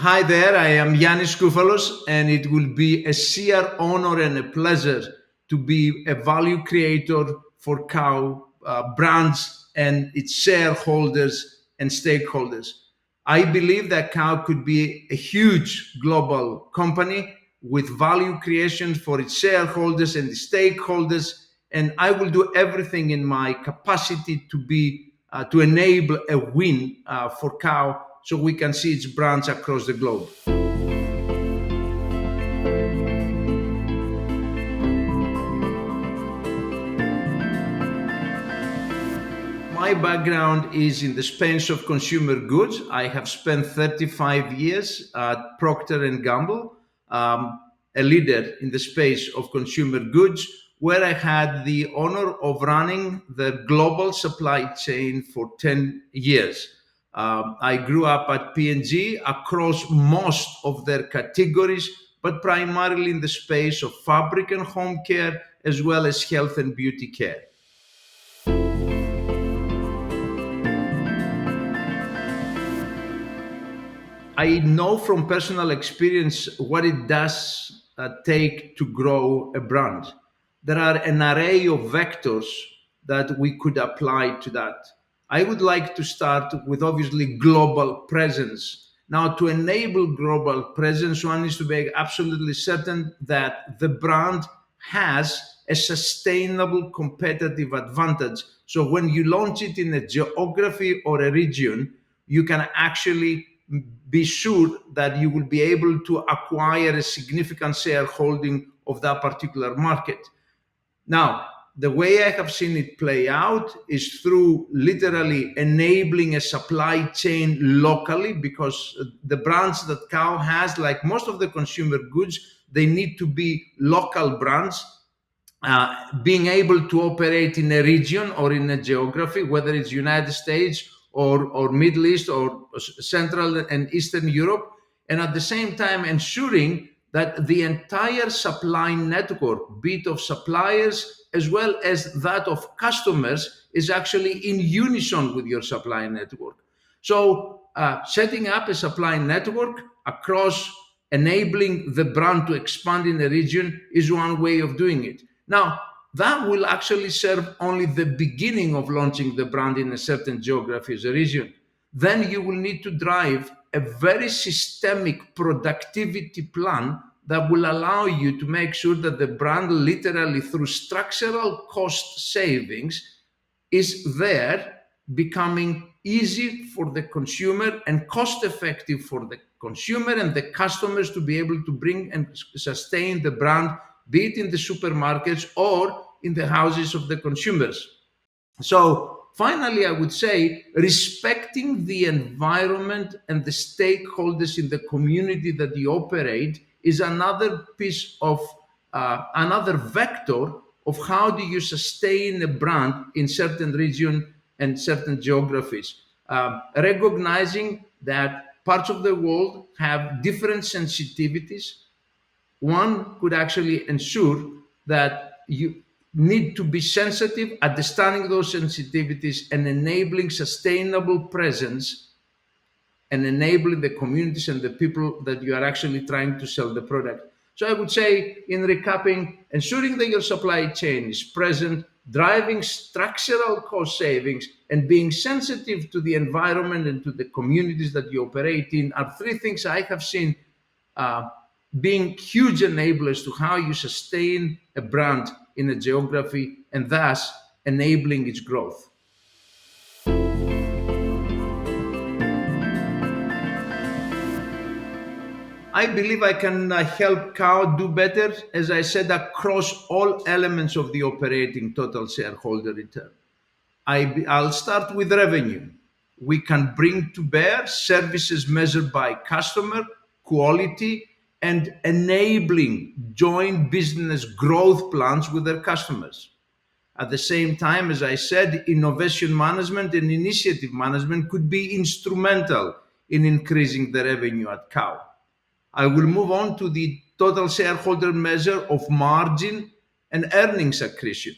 Hi there, I am Yannis Skoufalos, and it will be a sheer honor and a pleasure to be a value creator for cow brands and its shareholders and stakeholders. I believe that cow could be a huge global company with value creation for its shareholders and the stakeholders, and I will do everything in my capacity to enable a win for cow so we can see its brands across the globe. My background is in the space of consumer goods. I have spent 35 years at Procter and Gamble, a leader in the space of consumer goods, where I had the honor of running the global supply chain for 10 years. I grew up at P&G across most of their categories, but primarily in the space of fabric and home care, as well as health and beauty care. I know from personal experience what it does take to grow a brand. There are an array of vectors that we could apply to that. I would like to start with obviously global presence. Now, to enable global presence, one needs to be absolutely certain that the brand has a sustainable competitive advantage. So when you launch it in a geography or a region, you can actually be sure that you will be able to acquire a significant shareholding of that particular market. Now, the way I have seen it play out is through literally enabling a supply chain locally, because the brands that cow has, like most of the consumer goods, they need to be local brands. Being able to operate in a region or in a geography, whether it's United States or Middle East or Central and Eastern Europe, and at the same time ensuring that the entire supply network, be it of suppliers as well as that of customers, is actually in unison with your supply network. So setting up a supply network across enabling the brand to expand in a region is one way of doing it. Now, that will actually serve only the beginning of launching the brand in a certain geography as a region. Then you will need to drive a very systemic productivity plan that will allow you to make sure that the brand, literally through structural cost savings, is there, becoming easy for the consumer and cost effective for the consumer and the customers to be able to bring and sustain the brand, be it in the supermarkets or in the houses of the consumers. So finally, I would say respecting the environment and the stakeholders in the community that you operate is another piece of another vector of how do you sustain a brand in certain region and certain geographies. Recognizing that parts of the world have different sensitivities, one could actually ensure that you need to be sensitive, understanding those sensitivities and enabling sustainable presence and enabling the communities and the people that you are actually trying to sell the product. So I would say, in recapping, ensuring that your supply chain is present, driving structural cost savings, and being sensitive to the environment and to the communities that you operate in are three things I have seen being huge enablers to how you sustain a brand in a geography and thus enabling its growth. I believe I can help cow do better, as I said, across all elements of the operating total shareholder return. I'll start with revenue. We can bring to bear services measured by customer, quality, and enabling joint business growth plans with their customers. At the same time, as I said, innovation management and initiative management could be instrumental in increasing the revenue at cow. I will move on to the total shareholder measure of margin and earnings accretion.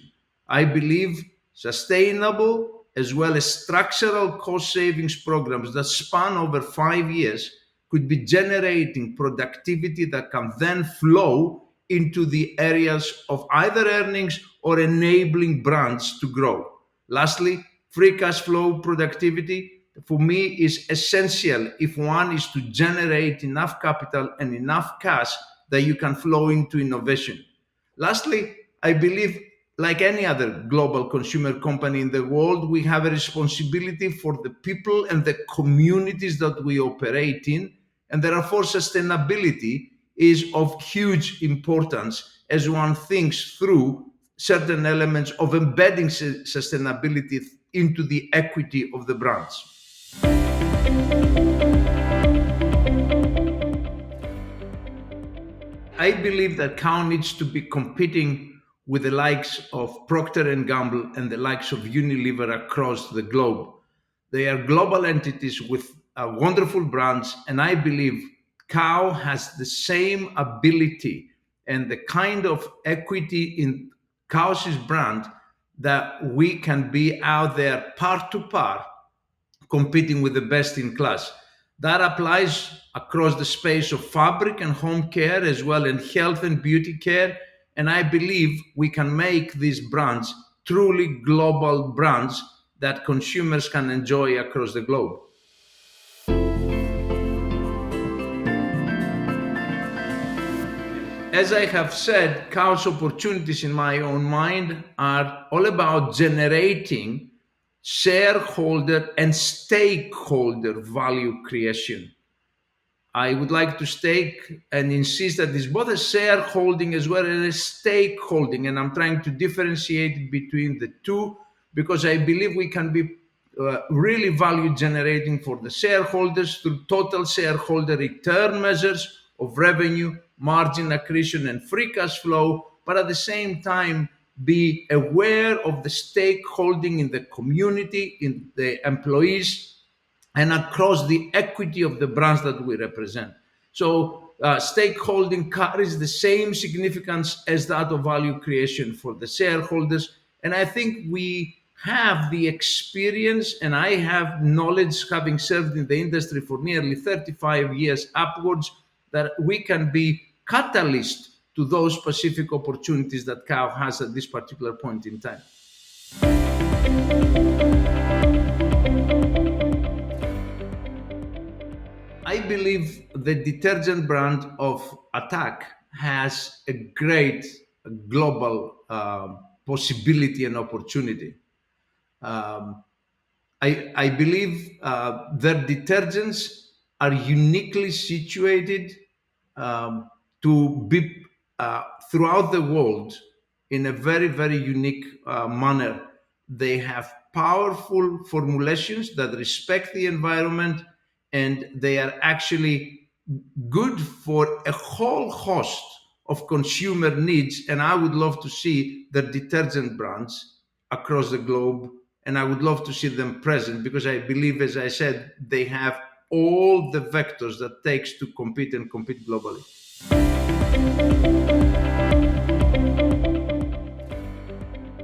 I believe sustainable as well as structural cost savings programs that span over 5 years could be generating productivity that can then flow into the areas of either earnings or enabling brands to grow. Lastly, free cash flow productivity for me is essential if one is to generate enough capital and enough cash that you can flow into innovation. Lastly, I believe, like any other global consumer company in the world, we have a responsibility for the people and the communities that we operate in. And therefore, sustainability is of huge importance as one thinks through certain elements of embedding sustainability into the equity of the brands. I believe that Cow needs to be competing with the likes of Procter and Gamble and the likes of Unilever across the globe. They are global entities with wonderful brands, and I believe Cow has the same ability and the kind of equity in Cow's brand that we can be out there par to par competing with the best in class. That applies across the space of fabric and home care, as well in health and beauty care. And I believe we can make these brands truly global brands that consumers can enjoy across the globe. As I have said, Cow's opportunities in my own mind are all about generating shareholder and stakeholder value creation. I would like to stake and insist that it's both a shareholding as well as a stakeholding, and I'm trying to differentiate between the two because I believe we can be really value generating for the shareholders through total shareholder return measures of revenue, margin accretion, and free cash flow, but at the same time be aware of the stakeholding in the community, in the employees, and across the equity of the brands that we represent. So stakeholding carries the same significance as that of value creation for the shareholders. And I think we have the experience, and I have knowledge, having served in the industry for nearly 35 years upwards, that we can be catalyst to those specific opportunities that Cow has at this particular point in time. I believe the detergent brand of Attack has a great global possibility and opportunity. I believe their detergents are uniquely situated to be throughout the world in a very, very unique manner. They have powerful formulations that respect the environment, and they are actually good for a whole host of consumer needs. And I would love to see the detergent brands across the globe, and I would love to see them present because I believe, as I said, they have all the vectors that takes to compete and compete globally.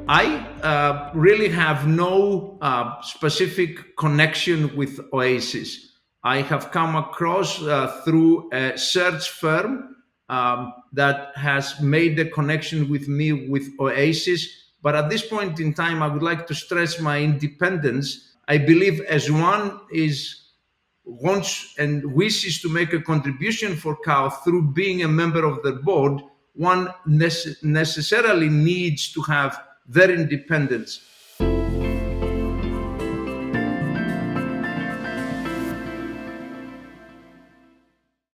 I really have no specific connection with Oasis. I have come across through a search firm that has made the connection with me with Oasis. But at this point in time, I would like to stress my independence. I believe as one wants and wishes to make a contribution for Cow through being a member of the board, one necessarily needs to have their independence.